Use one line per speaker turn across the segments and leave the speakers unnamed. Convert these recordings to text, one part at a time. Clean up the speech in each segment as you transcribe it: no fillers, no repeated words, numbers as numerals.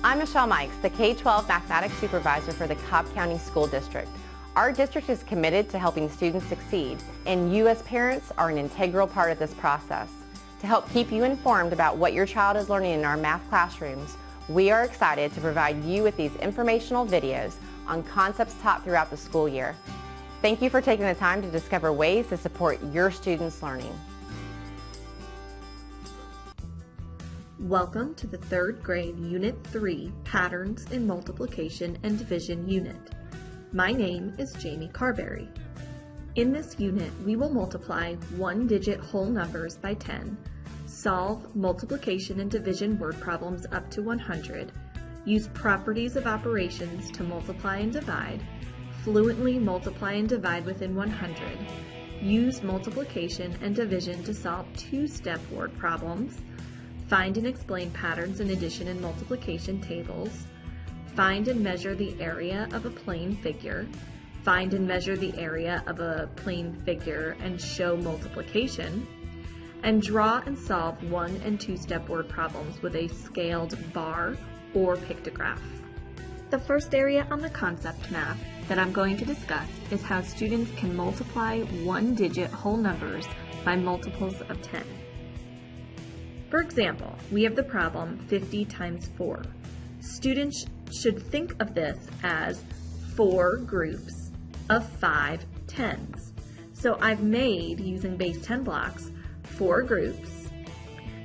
I'm Michelle Mikes, the K-12 Mathematics Supervisor for the Cobb County School District. Our district is committed to helping students succeed, and you as parents are an integral part of this process. To help keep you informed about what your child is learning in our math classrooms, we are excited to provide you with these informational videos on concepts taught throughout the school year. Thank you for taking the time to discover ways to support your students' learning.
Welcome to the third grade Unit 3 Patterns in Multiplication and Division unit. My name is Jamie Carberry. In this unit, we will multiply one-digit whole numbers by 10, solve multiplication and division word problems up to 100, use properties of operations to multiply and divide, fluently multiply and divide within 100, use multiplication and division to solve two-step word problems, find and explain patterns in addition and multiplication tables, find and measure the area of a plane figure, find and measure the area of a plane figure and show multiplication, and draw and solve one- and two-step word problems with a scaled bar or pictograph. The first area on the concept map that I'm going to discuss is how students can multiply one-digit whole numbers by multiples of 10. For example, we have the problem 50 times 4. Students should think of this as 4 groups of 5 tens. So I've made, using base 10 blocks, 4 groups,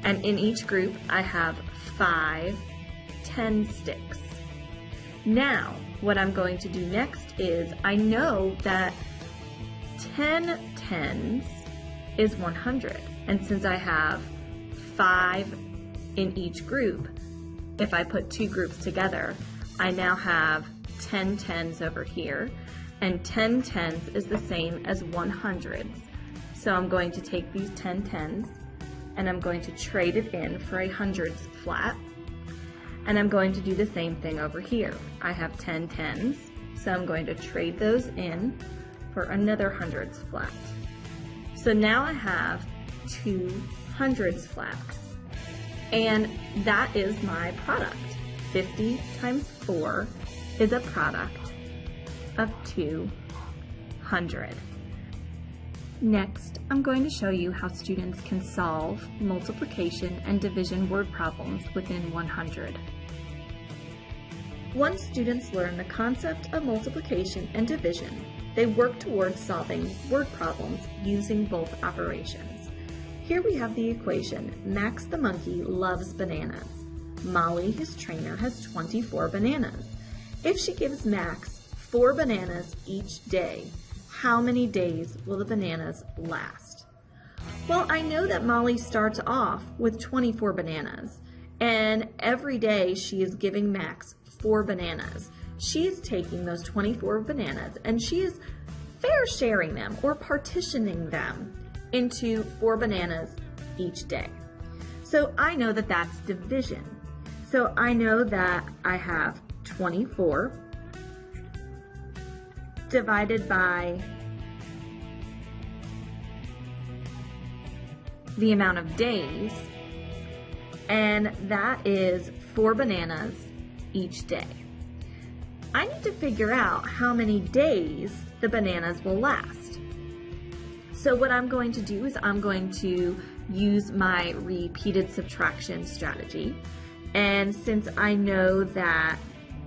and in each group I have 5 10 sticks. Now, what I'm going to do next is, I know that 10 tens is 100, and since I have 5 in each group, if I put 2 groups together, I now have 10 tens over here, and 10 tens is the same as 100s. So I'm going to take these 10 tens and I'm going to trade it in for a hundreds flat, and I'm going to do the same thing over here. I have 10 tens, so I'm going to trade those in for another hundreds flat. So now I have 2 hundreds flats, and that is my product. 50 times 4 is a product of 200. Next, I'm going to show you how students can solve multiplication and division word problems within 100. Once students learn the concept of multiplication and division, they work towards solving word problems using both operations. Here we have the equation: Max the monkey loves bananas. Molly, his trainer, has 24 bananas. If she gives Max 4 bananas each day, how many days will the bananas last? Well, I know that Molly starts off with 24 bananas, and every day she is giving Max 4 bananas. She is taking those 24 bananas and she is fair sharing them, or partitioning them, into 4 bananas each day. So I know that that's division. So I know that I have 24 divided by the amount of days, and that is 4 bananas each day. I need to figure out how many days the bananas will last. So what I'm going to do is I'm going to use my repeated subtraction strategy. And since I know that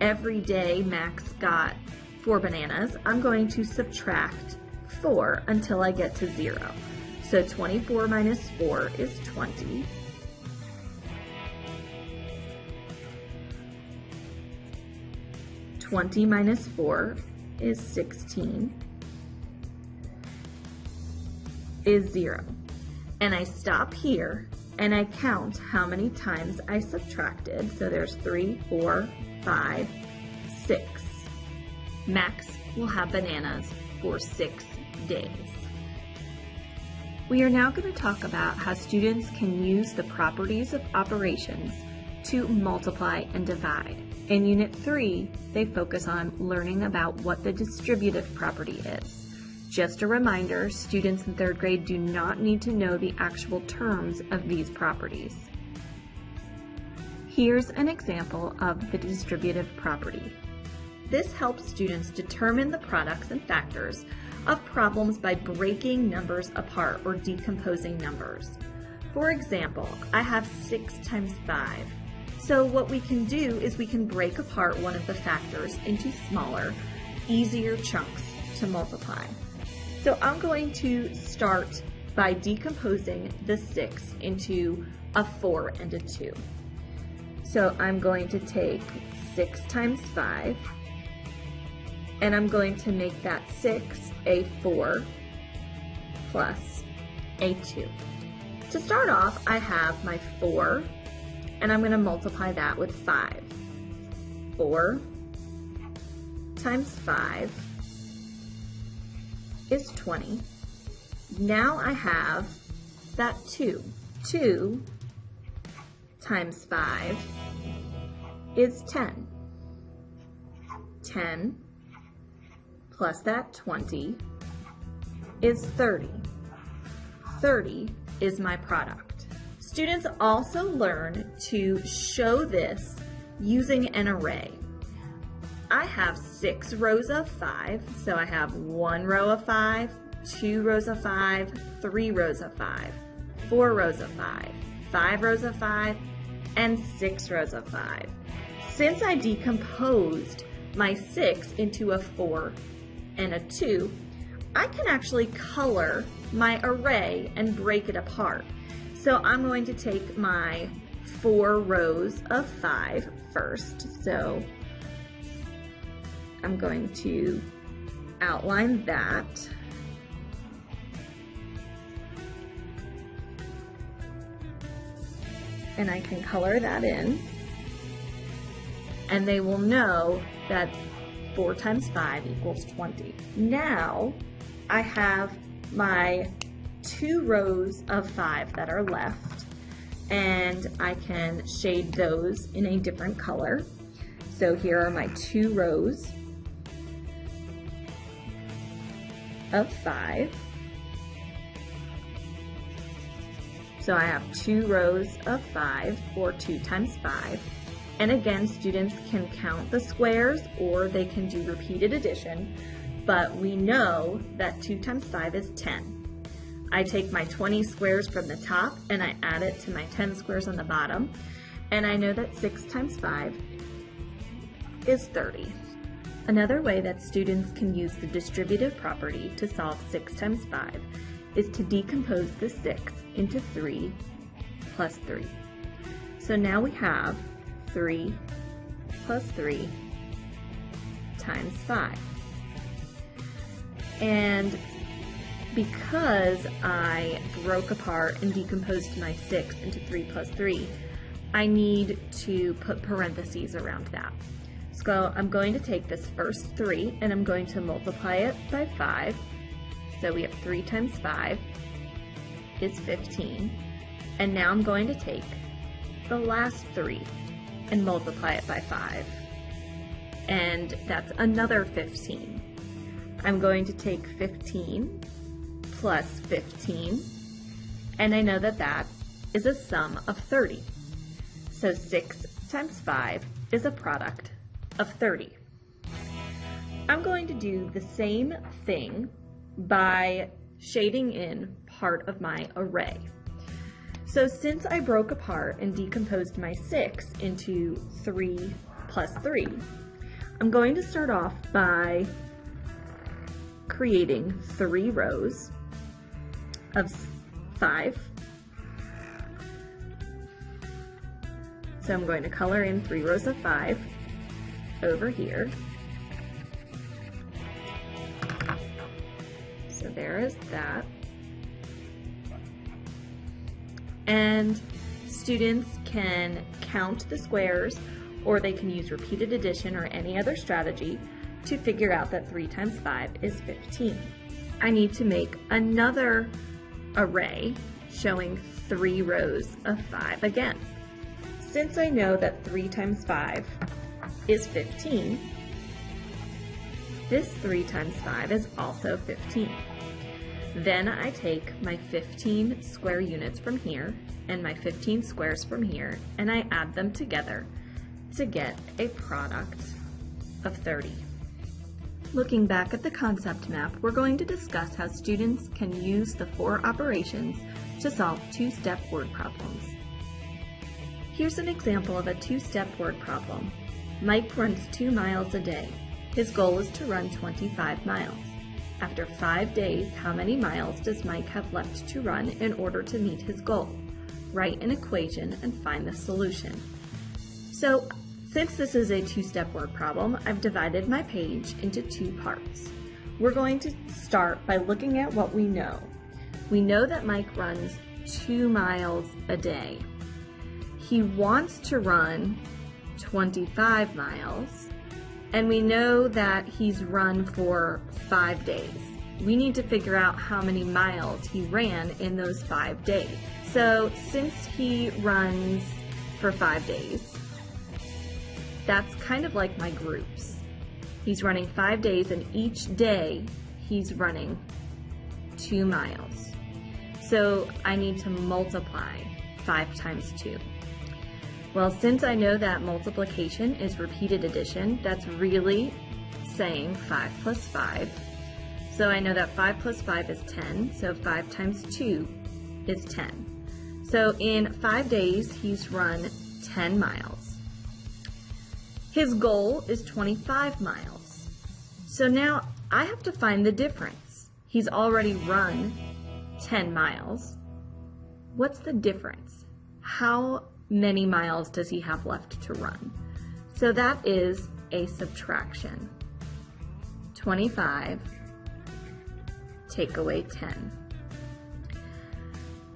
every day Max got 4 bananas, I'm going to subtract 4 until I get to 0. So 24 minus 4 is 20. Twenty minus 4 is 16, is 0. And I stop here and I count how many times I subtracted. So there's 3, 4, 5, 6. Max will have bananas for 6 days. We are now going to talk about how students can use the properties of operations to multiply and divide. In Unit 3, they focus on learning about what the distributive property is. Just a reminder, students in 3rd grade do not need to know the actual terms of these properties. Here's an example of the distributive property. This helps students determine the products and factors of problems by breaking numbers apart or decomposing numbers. For example, I have 6 times 5. So what we can do is we can break apart one of the factors into smaller, easier chunks to multiply. So I'm going to start by decomposing the 6 into a 4 and a 2. So I'm going to take 6 times 5, and I'm going to make that 6 a 4 plus a 2. To start off, I have my 4, and I'm going to multiply that with 5. 4 times 5 is 20. Now I have that 2. 2 times 5 is 10. 10 plus that 20 is 30. 30 is my product. Students also learn to show this using an array. I have 6 rows of 5, so I have 1 row of 5, 2 rows of 5, 3 rows of 5, 4 rows of 5, 5 rows of 5, and 6 rows of 5. Since I decomposed my 6 into a 4 and a 2, I can actually color my array and break it apart. So I'm going to take my 4 rows of 5 first. So I'm going to outline that. And I can color that in. And they will know that 4 times 5 equals 20. Now I have my 2 rows of 5 that are left, and I can shade those in a different color. So here are my 2 rows of 5. So I have 2 rows of 5, or 2 times 5. And again, students can count the squares or they can do repeated addition, but we know that 2 times 5 is 10. I take my 20 squares from the top and I add it to my 10 squares on the bottom, and I know that 6 times 5 is 30. Another way that students can use the distributive property to solve 6 times 5 is to decompose the 6 into 3 plus 3. So now we have 3 plus 3 times 5. And because I broke apart and decomposed my 6 into 3 plus 3, I need to put parentheses around that. So I'm going to take this first 3 and I'm going to multiply it by 5. So we have 3 times 5 is 15. And now I'm going to take the last 3 and multiply it by 5. And that's another 15. I'm going to take 15 plus 15, and I know that that is a sum of 30. So 6 times 5 is a product of 30. I'm going to do the same thing by shading in part of my array. So since I broke apart and decomposed my 6 into 3 plus 3, I'm going to start off by creating 3 rows of 5. So I'm going to color in 3 rows of 5 over here. So there is that. And students can count the squares, or they can use repeated addition or any other strategy to figure out that 3 times 5 is 15. I need to make another array showing 3 rows of 5 again. Since I know that 3 times 5 is 15, this 3 times 5 is also 15. Then I take my 15 square units from here and my 15 squares from here, and I add them together to get a product of 30. Looking back at the concept map, we're going to discuss how students can use the 4 operations to solve two-step word problems. Here's an example of a two-step word problem. Mike runs 2 miles a day. His goal is to run 25 miles. After 5 days, how many miles does Mike have left to run in order to meet his goal? Write an equation and find the solution. So, since this is a two-step word problem, I've divided my page into 2 parts. We're going to start by looking at what we know. We know that Mike runs 2 miles a day. He wants to run 25 miles, and we know that he's run for 5 days. We need to figure out how many miles he ran in those 5 days. So since he runs for 5 days, that's kind of like my groups. He's running 5 days, and each day he's running 2 miles. So I need to multiply 5 times 2. Well, since I know that multiplication is repeated addition, that's really saying 5 plus 5. So I know that 5 plus 5 is 10, so 5 times 2 is 10. So in 5 days, he's run 10 miles. His goal is 25 miles. So now I have to find the difference. He's already run 10 miles. What's the difference? How many miles does he have left to run? So that is a subtraction. 25, take away 10.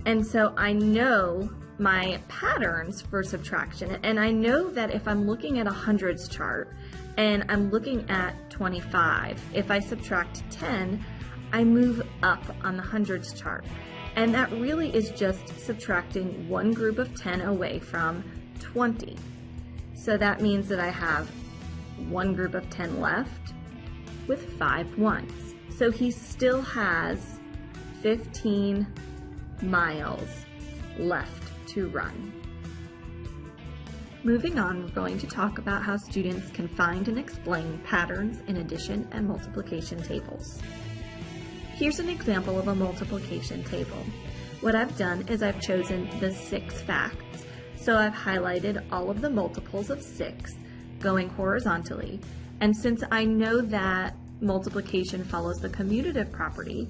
And so I know my patterns for subtraction, and I know that if I'm looking at a hundreds chart and I'm looking at 25, if I subtract 10, I move up on the hundreds chart. And that really is just subtracting one group of 10 away from 20. So that means that I have one group of 10 left with 5 ones. So he still has 15 miles left to run. Moving on, we're going to talk about how students can find and explain patterns in addition and multiplication tables. Here's an example of a multiplication table. What I've done is I've chosen the 6 facts. So I've highlighted all of the multiples of 6 going horizontally. And since I know that multiplication follows the commutative property,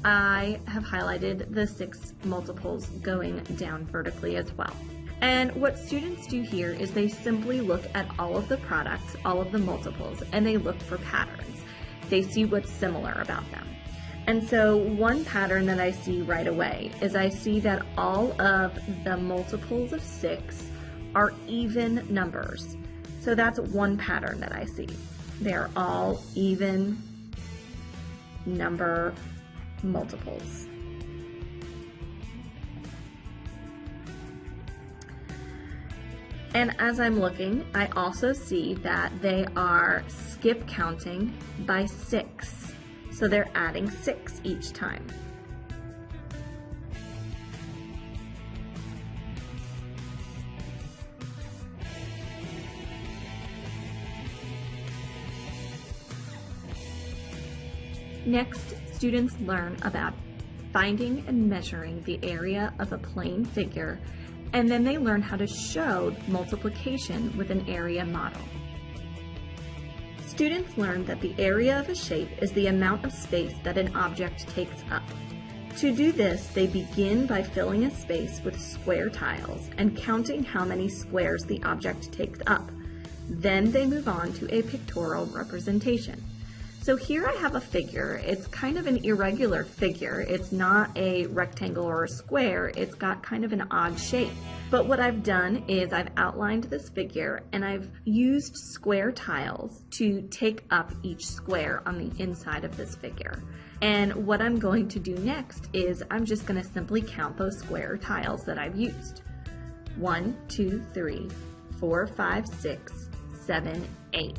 I have highlighted the 6 multiples going down vertically as well. And what students do here is they simply look at all of the products, all of the multiples, and they look for patterns. They see what's similar about them. And so one pattern that I see right away is I see that all of the multiples of 6 are even numbers. So that's one pattern that I see. They're all even number multiples. And as I'm looking, I also see that they are skip counting by 6. So they're adding 6 each time. Next, students learn about finding and measuring the area of a plane figure, and then they learn how to show multiplication with an area model. Students learn that the area of a shape is the amount of space that an object takes up. To do this, they begin by filling a space with square tiles and counting how many squares the object takes up. Then they move on to a pictorial representation. So here I have a figure. It's kind of an irregular figure. It's not a rectangle or a square. It's got kind of an odd shape. But what I've done is I've outlined this figure and I've used square tiles to take up each square on the inside of this figure. And what I'm going to do next is I'm just going to simply count those square tiles that I've used. 1, 2, 3, 4, 5, 6, 7, 8.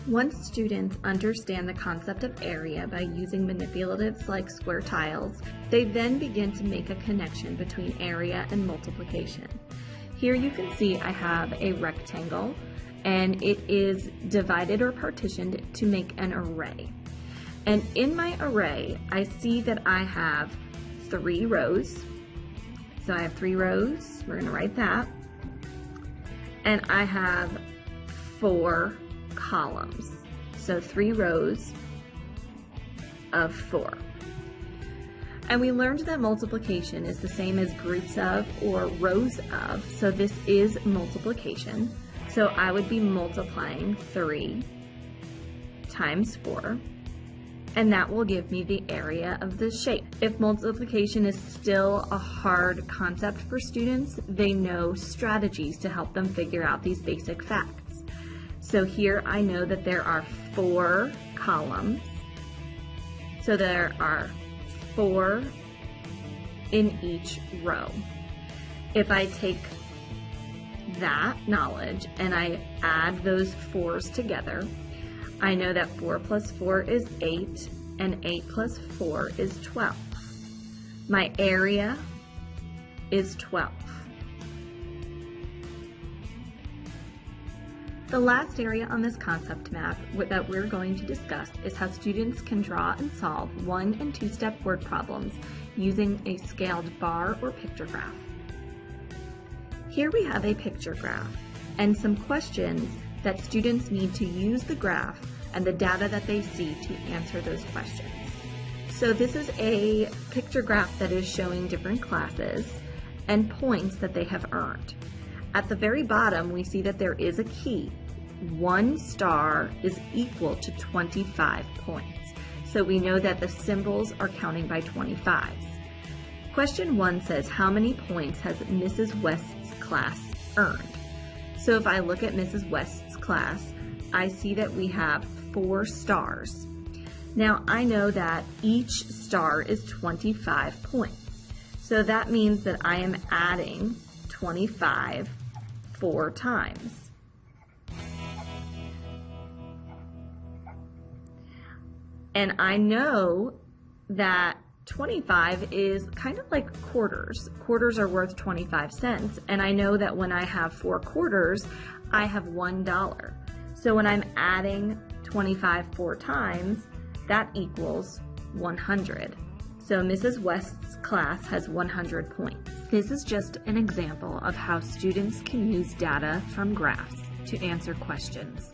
Once students understand the concept of area by using manipulatives like square tiles, they then begin to make a connection between area and multiplication. Here you can see I have a rectangle, and it is divided or partitioned to make an array. And in my array, I see that I have 3 rows. So I have 3 rows, we're gonna write that. And I have 4 columns. So 3 rows of 4. And we learned that multiplication is the same as groups of or rows of, so this is multiplication. So I would be multiplying 3 times 4, and that will give me the area of the shape. If multiplication is still a hard concept for students, they know strategies to help them figure out these basic facts. So here I know that there are 4 columns. So there are 4 in each row. If I take that knowledge and I add those 4s together, I know that 4 plus 4 is 8, and 8 plus 4 is 12. My area is 12. The last area on this concept map that we're going to discuss is how students can draw and solve 1- and 2-step word problems using a scaled bar or picture graph. Here we have a picture graph and some questions that students need to use the graph and the data that they see to answer those questions. So this is a picture graph that is showing different classes and points that they have earned. At the very bottom, we see that there is a key. 1 star is equal to 25 points. So we know that the symbols are counting by 25s. Question 1 says, how many points has Mrs. West's class earned? So if I look at Mrs. West's class, I see that we have 4 stars. Now I know that each star is 25 points. So that means that I am adding 25 4 times. And I know that 25 is kind of like quarters. Quarters are worth 25 cents, and I know that when I have 4 quarters, I have $1. So when I'm adding 25 4 times, that equals 100. So Mrs. West's class has 100 points. This is just an example of how students can use data from graphs to answer questions.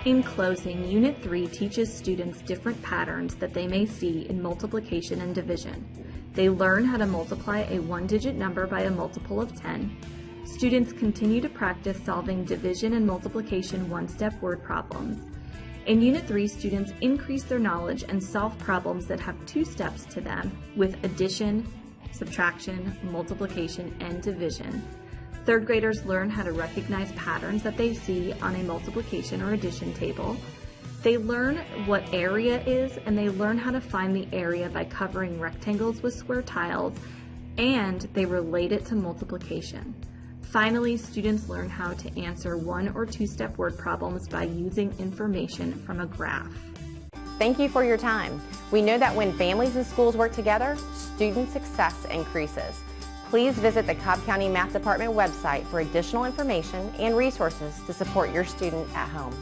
In closing, Unit 3 teaches students different patterns that they may see in multiplication and division. They learn how to multiply a 1-digit number by a multiple of 10. Students continue to practice solving division and multiplication 1-step word problems. In Unit 3, students increase their knowledge and solve problems that have 2 steps to them with addition, subtraction, multiplication, and division. 3rd graders learn how to recognize patterns that they see on a multiplication or addition table. They learn what area is, and they learn how to find the area by covering rectangles with square tiles, and they relate it to multiplication. Finally, students learn how to answer 1- or 2-step word problems by using information from a graph.
Thank you for your time. We know that when families and schools work together, student success increases. Please visit the Cobb County Math Department website for additional information and resources to support your student at home.